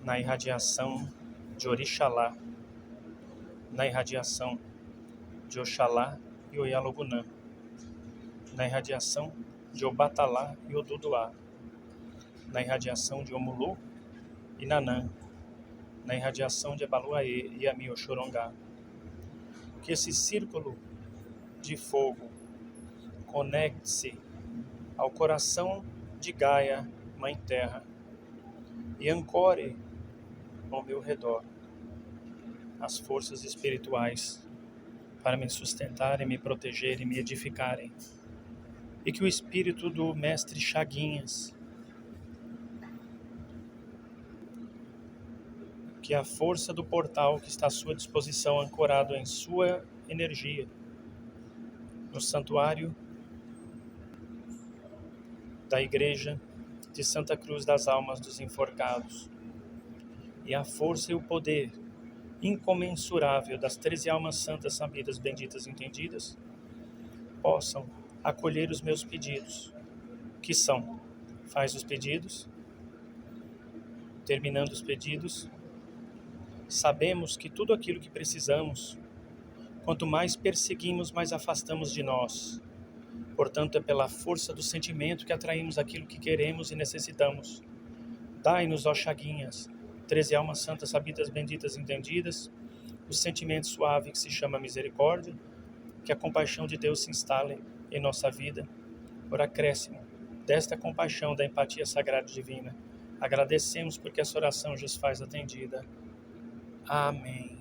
na irradiação de Orixalá, na irradiação de Oxalá e Oyalogunã, na irradiação de Obatalá e Oduduá, na irradiação de Omulu e Nanã, na irradiação de Ebaluaê e Ami Oxorongá. Que esse círculo de fogo conecte-se ao coração de Gaia, Mãe Terra, e ancore ao meu redor as forças espirituais para me sustentarem, me protegerem, me edificarem. E que o espírito do Mestre Chaguinhas, que a força do portal que está à sua disposição, ancorado em sua energia, no santuário da Igreja de Santa Cruz das Almas dos Enforcados, e a força e o poder incomensurável das 13 almas santas, sabidas, benditas e entendidas, possam acolher os meus pedidos, que são: faz os pedidos, terminando os pedidos, sabemos que tudo aquilo que precisamos, quanto mais perseguimos, mais afastamos de nós. Portanto, é pela força do sentimento que atraímos aquilo que queremos e necessitamos. Dai-nos, ó Chaguinhas, 13 almas santas, sabidas, benditas e entendidas, o sentimento suave que se chama misericórdia, que a compaixão de Deus se instale em nossa vida, por acréscimo desta compaixão, da empatia sagrada e divina. Agradecemos porque essa oração já se faz atendida. Amém.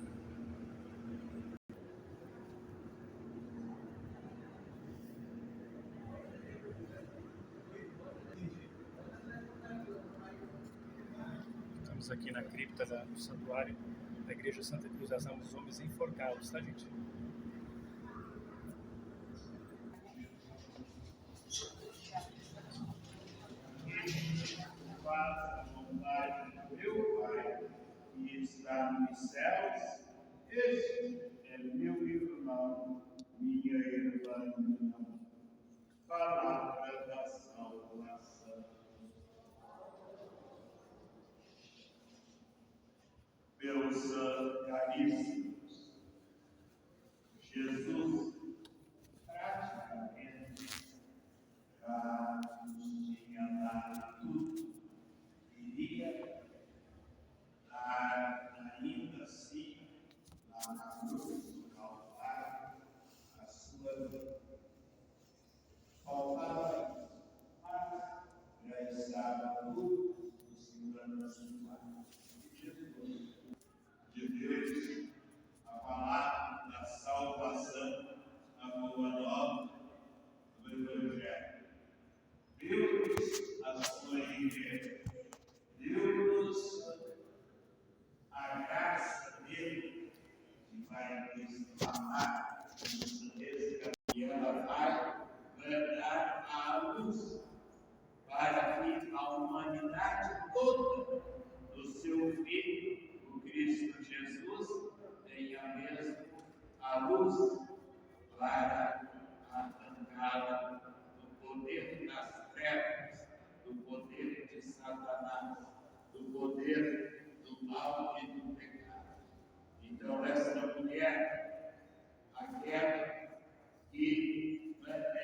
Estamos aqui na cripta do santuário da Igreja Santa Cruz das Almas dos Homens Enforcados, tá, gente? Faça a vontade do meu Pai, que está nos céus. Este é meu irmão, minha irmã. Palavra da salvação. Meus caríssimos, Jesus praticamente já nos tinha dado tudo. Iria dar ainda assim, lá na cruz do Calvário, a sua vida. Faltava, mas já estava tudo nos planos de Jesus, de Deus, a palavra da salvação, a boa nova do Evangelho. Deus, a sua igreja, deu-nos a graça dele, que vai nos amar, nos resgatar, e ela vai dar a luz para que a humanidade toda do seu Filho, o Cristo Jesus, tenha mesmo a luz para arrancá-la do poder das trevas, do poder de Satanás, do poder do mal e do pecado. Então, esta mulher, aquela que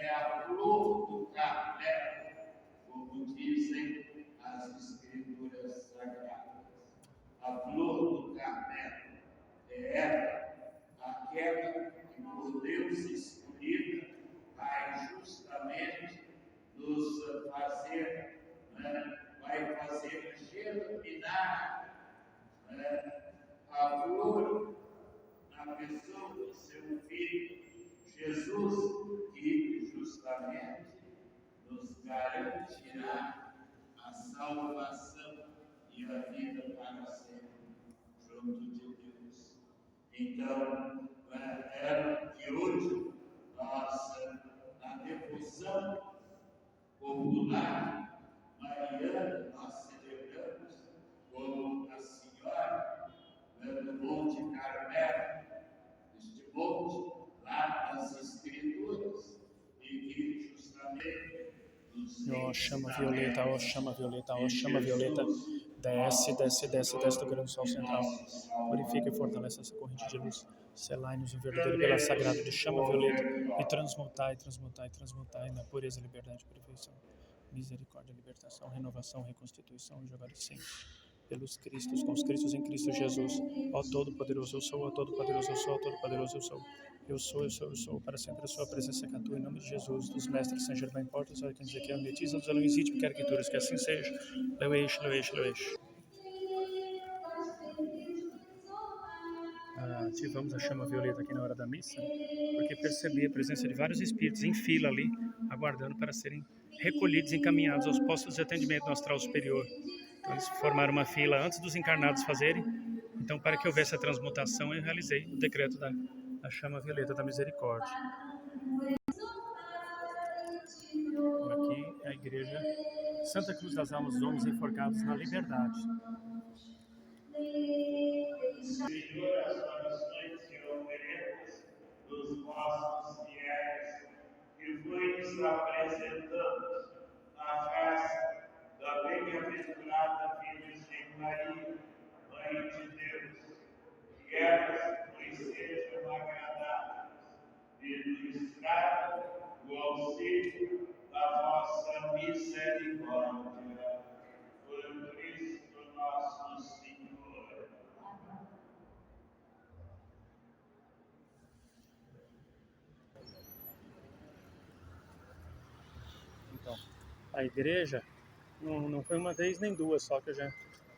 é a flor do carmelo, como dizem as Escrituras Sagradas, a flor do carmelo é ela, aquela que por Deus escolhida vai justamente nos fazer, vai fazer germinar a flor na pessoa do seu Filho Jesus, que justamente nos garantirá a salvação e a vida para sempre junto de Deus. Então, é que hoje nós, na devoção popular mariana, nós celebramos como a Senhora do Monte Carmelo, este monte lá das Escrituras, e que justamente Ó chama violeta, ó chama violeta, ó chama violeta. Desce, desce, desce, desce do grande sol central. Purifica e fortalece essa corrente de luz. Selai-nos o verdadeiro pela sagrada de chama violeta. E transmutai, transmutai, transmutai na pureza, liberdade, perfeição. Misericórdia, libertação, renovação, reconstituição, e agora sempre. Pelos Cristos, com os Cristos em Cristo Jesus. Ó Todo-Poderoso eu sou, ó Todo-Poderoso eu sou, ó Todo-Poderoso eu sou. Eu sou, eu sou, eu sou, para sempre a sua presença que atua em nome de Jesus, dos mestres Saint Germain Portas, olha quem diz aqui, Ametiza dos Alunisítios, quer que tudo, que assim seja. Leueixe, leueixe, leueixe. Ativamos a chama violeta aqui na hora da missa, porque percebi a presença de vários espíritos em fila ali, aguardando para serem recolhidos e encaminhados aos postos de atendimento no astral superior. Então, eles formaram uma fila antes dos encarnados fazerem. Então, para que houvesse a transmutação, eu realizei o decreto da chama violeta da misericórdia. Aqui é a igreja Santa Cruz das Almas dos Homens Enforcados na Liberdade. Senhor, as orações que ofereces dos vossos fiéis, que vos apresentamos na face da bem-aventurada Virgem Maria, Mãe de Deus, que elas vos sejam agradáveis e nos tragam o auxílio da vossa misericórdia. Por Cristo nosso Senhor. Então, a igreja não foi uma vez nem duas só que eu já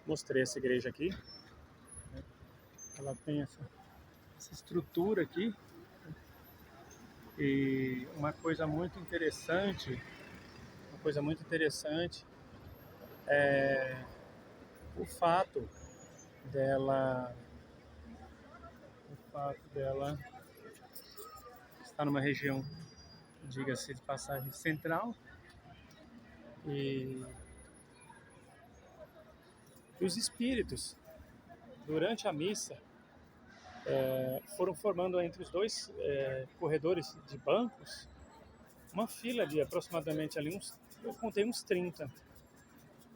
mostrei essa igreja aqui. Ela tem essa estrutura aqui. E uma coisa muito interessante é o fato dela estar numa região, diga-se de passagem, central, e os espíritos, durante a missa, foram formando entre os dois corredores de bancos uma fila de aproximadamente ali eu contei uns 30.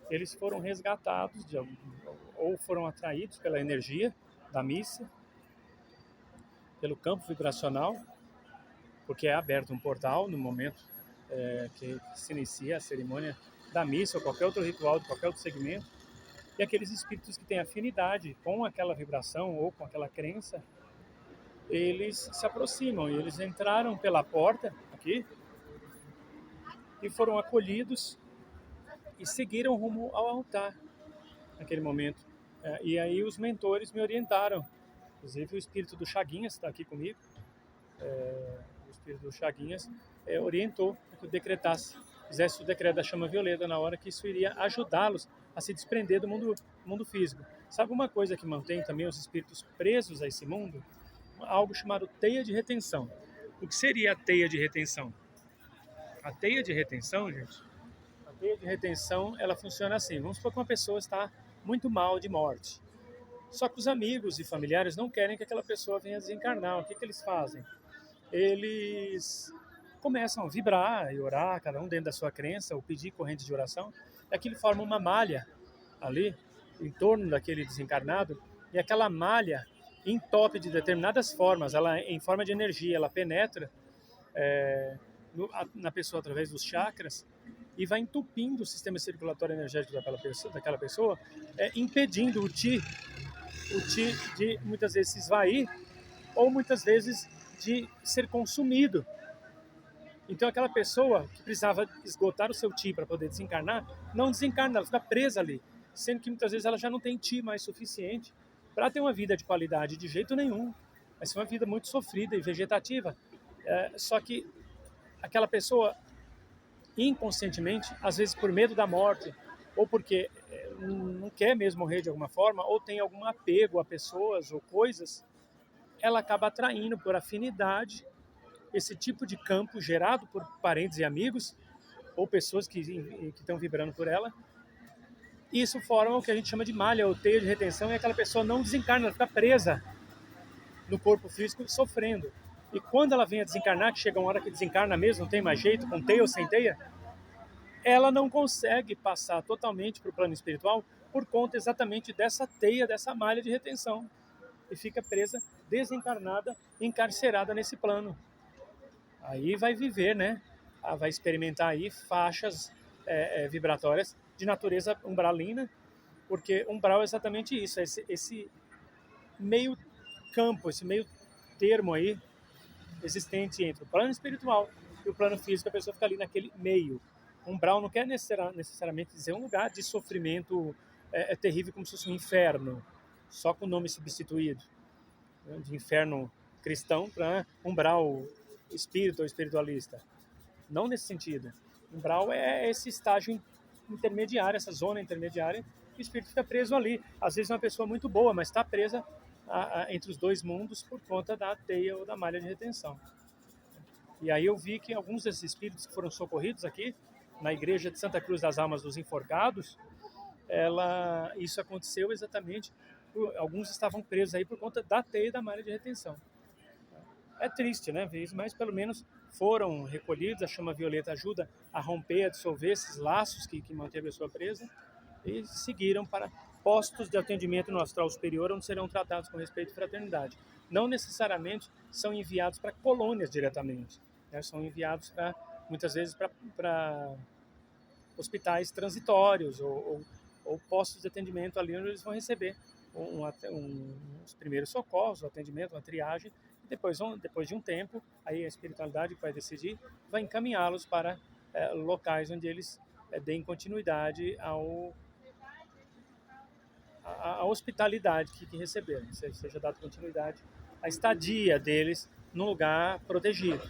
Eles foram resgatados ou foram atraídos pela energia da missa, pelo campo vibracional, porque é aberto um portal no momento que se inicia a cerimônia da missa ou qualquer outro ritual de qualquer outro segmento. E aqueles espíritos que têm afinidade com aquela vibração ou com aquela crença, eles se aproximam e eles entraram pela porta aqui e foram acolhidos e seguiram rumo ao altar naquele momento. E aí os mentores me orientaram, inclusive o espírito do Chaguinhas está aqui comigo, o espírito do Chaguinhas orientou que eu fizesse o decreto da chama violeta na hora que isso iria ajudá-los a se desprender do mundo físico. Sabe uma coisa que mantém também os espíritos presos a esse mundo? Algo chamado teia de retenção. O que seria a teia de retenção? A teia de retenção, gente, ela funciona assim. Vamos supor que uma pessoa está muito mal de morte. Só que os amigos e familiares não querem que aquela pessoa venha desencarnar. O que eles fazem? Eles começam a vibrar e orar, cada um dentro da sua crença, ou pedir correntes de oração. E aquilo forma uma malha ali, em torno daquele desencarnado, e aquela malha entope de determinadas formas, ela em forma de energia, ela penetra na pessoa através dos chakras e vai entupindo o sistema circulatório energético daquela pessoa, impedindo o Ti de muitas vezes se esvair ou muitas vezes de ser consumido. Então aquela pessoa que precisava esgotar o seu Ti para poder desencarnar, não desencarna, ela fica presa ali, sendo que muitas vezes ela já não tem Ti mais suficiente para ter uma vida de qualidade de jeito nenhum. Vai ser uma vida muito sofrida e vegetativa. Só que aquela pessoa, inconscientemente, às vezes por medo da morte, ou porque não quer mesmo morrer de alguma forma, ou tem algum apego a pessoas ou coisas, ela acaba atraindo por afinidade esse tipo de campo gerado por parentes e amigos, ou pessoas que estão vibrando por ela. Isso forma o que a gente chama de malha ou teia de retenção, e aquela pessoa não desencarna, ela fica presa no corpo físico sofrendo. E quando ela vem a desencarnar, que chega uma hora que desencarna mesmo, não tem mais jeito, com teia ou sem teia, ela não consegue passar totalmente para o plano espiritual, por conta exatamente dessa teia, dessa malha de retenção, e fica presa, desencarnada, encarcerada nesse plano. Aí vai viver, né? Vai experimentar aí faixas vibratórias de natureza umbralina, porque umbral é exatamente isso, esse meio campo, esse meio termo aí existente entre o plano espiritual e o plano físico, a pessoa fica ali naquele meio. Umbral não quer necessariamente dizer um lugar de sofrimento terrível como se fosse um inferno, só com o nome substituído, né? De inferno cristão para umbral espírito ou espiritualista. Não nesse sentido. Umbral é esse estágio intermediário, essa zona intermediária, e o espírito fica preso ali. Às vezes é uma pessoa muito boa, mas está presa entre os dois mundos por conta da teia ou da malha de retenção. E aí eu vi que alguns desses espíritos que foram socorridos aqui, na igreja de Santa Cruz das Almas dos Enforcados, isso aconteceu exatamente, alguns estavam presos aí por conta da teia e da malha de retenção. É triste, né, ver isso, mas pelo menos foram recolhidos, a chama violeta ajuda a romper, a dissolver esses laços que mantêm a pessoa presa, e seguiram para postos de atendimento no astral superior, onde serão tratados com respeito e fraternidade. Não necessariamente são enviados para colônias diretamente, né? São enviados muitas vezes para hospitais transitórios ou postos de atendimento ali onde eles vão receber os primeiros socorros, o atendimento, uma triagem, e depois de um tempo, aí a espiritualidade vai decidir, vai encaminhá-los para locais onde eles deem continuidade a hospitalidade que receberam, seja dada continuidade à estadia deles num lugar protegido,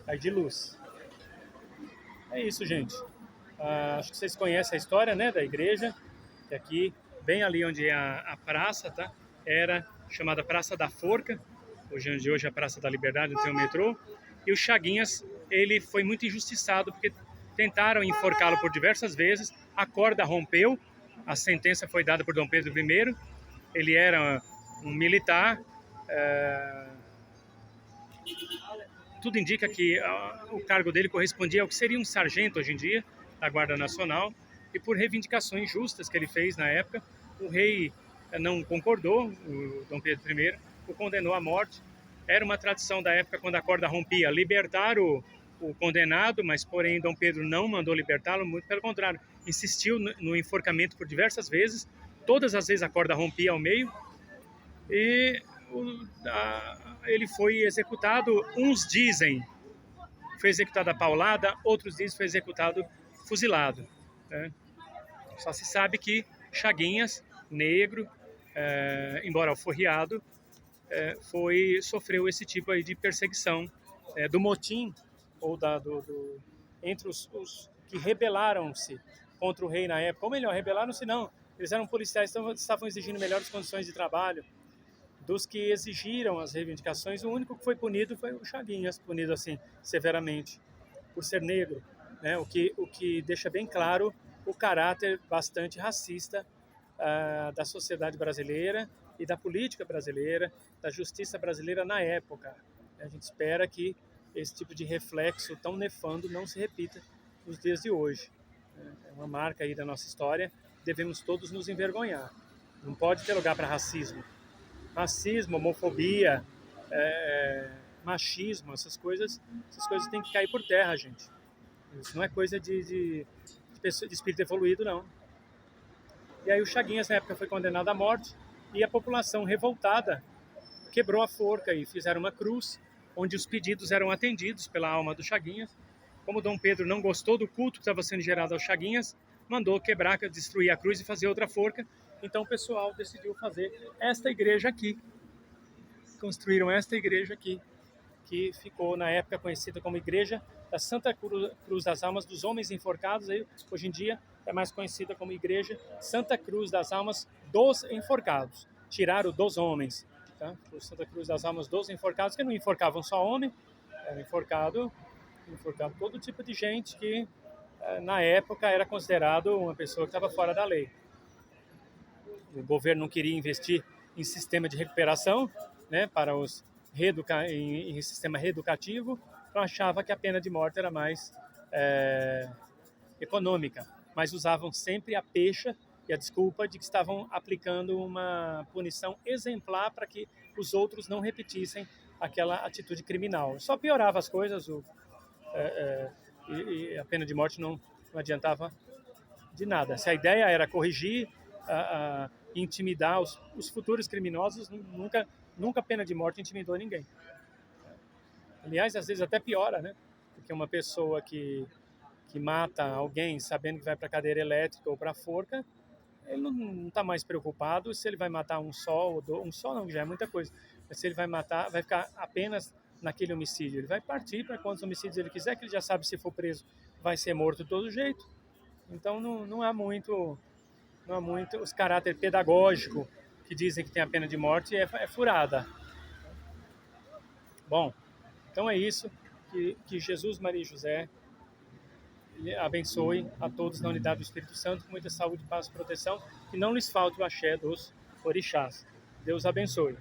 aí de luz. É isso, gente. Acho que vocês conhecem a história, né, da igreja, que aqui, bem ali onde é a praça, tá? Era chamada Praça da Forca, hoje é a Praça da Liberdade, onde tem o metrô, e o Chaguinhas, ele foi muito injustiçado, porque tentaram enforcá-lo por diversas vezes, a corda rompeu, a sentença foi dada por Dom Pedro I, ele era um militar, tudo indica que o cargo dele correspondia ao que seria um sargento hoje em dia, da Guarda Nacional, e por reivindicações justas que ele fez na época, o rei não concordou, o Dom Pedro I o condenou à morte. Era uma tradição da época, quando a corda rompia, libertar o condenado, mas porém Dom Pedro não mandou libertá-lo, muito pelo contrário, insistiu no enforcamento por diversas vezes, todas as vezes a corda rompia ao meio, e ele foi executado, uns dizem foi executado a paulada, outros dizem foi executado fuzilado, né? Só se sabe que Chaguinhas, negro, embora alforriado, sofreu esse tipo aí de perseguição, do motim, ou entre os que rebelaram-se contra o rei na época, ou melhor, rebelaram-se não, eles eram policiais, então estavam exigindo melhores condições de trabalho. Dos que exigiram as reivindicações, o único que foi punido foi o Chaguinhas, punido assim, severamente, por ser negro, né? O que deixa bem claro o caráter bastante racista da sociedade brasileira e da política brasileira, da justiça brasileira na época. A gente espera que esse tipo de reflexo tão nefando não se repita nos dias de hoje. É uma marca aí da nossa história, devemos todos nos envergonhar. Não pode ter lugar para racismo. Racismo, homofobia, machismo, essas coisas têm que cair por terra, gente. Isso não é coisa de espírito evoluído, não. E aí o Chaguinhas, na época, foi condenado à morte, e a população revoltada quebrou a forca e fizeram uma cruz, onde os pedidos eram atendidos pela alma do Chaguinhas. Como Dom Pedro não gostou do culto que estava sendo gerado aos Chaguinhas, mandou quebrar, destruir a cruz e fazer outra forca. Então o pessoal decidiu fazer esta igreja aqui. Construíram esta igreja aqui, que ficou na época conhecida como Igreja da Santa Cruz das Almas dos Homens Enforcados. Aí, hoje em dia é mais conhecida como Igreja Santa Cruz das Almas dos Enforcados. Tiraram dos homens, tá? Santa Cruz das Almas dos Enforcados, que não enforcavam só homem, era enforcado todo tipo de gente que na época era considerado uma pessoa que estava fora da lei. O governo não queria investir em sistema de recuperação, né, para os em sistema reeducativo, então achava que a pena de morte era mais econômica, mas usavam sempre a pecha e a desculpa de que estavam aplicando uma punição exemplar para que os outros não repetissem aquela atitude criminal. Só piorava as coisas, e a pena de morte não adiantava de nada. Se a ideia era corrigir, intimidar os futuros criminosos, nunca a pena de morte intimidou ninguém. Aliás, às vezes até piora, né? Porque uma pessoa que mata alguém sabendo que vai para a cadeira elétrica ou para a forca, ele não está mais preocupado se ele vai matar um só ou dois, um só não, já é muita coisa, mas se ele vai matar, vai ficar apenas naquele homicídio. Ele vai partir para quantos homicídios ele quiser, que ele já sabe, se for preso vai ser morto de todo jeito. Então não há muito os caráter pedagógico que dizem que tem a pena de morte é furada. Bom, então é isso, que Jesus, Maria e José abençoe a todos na unidade do Espírito Santo, com muita saúde, paz e proteção, que não lhes falte o axé dos orixás. Deus abençoe.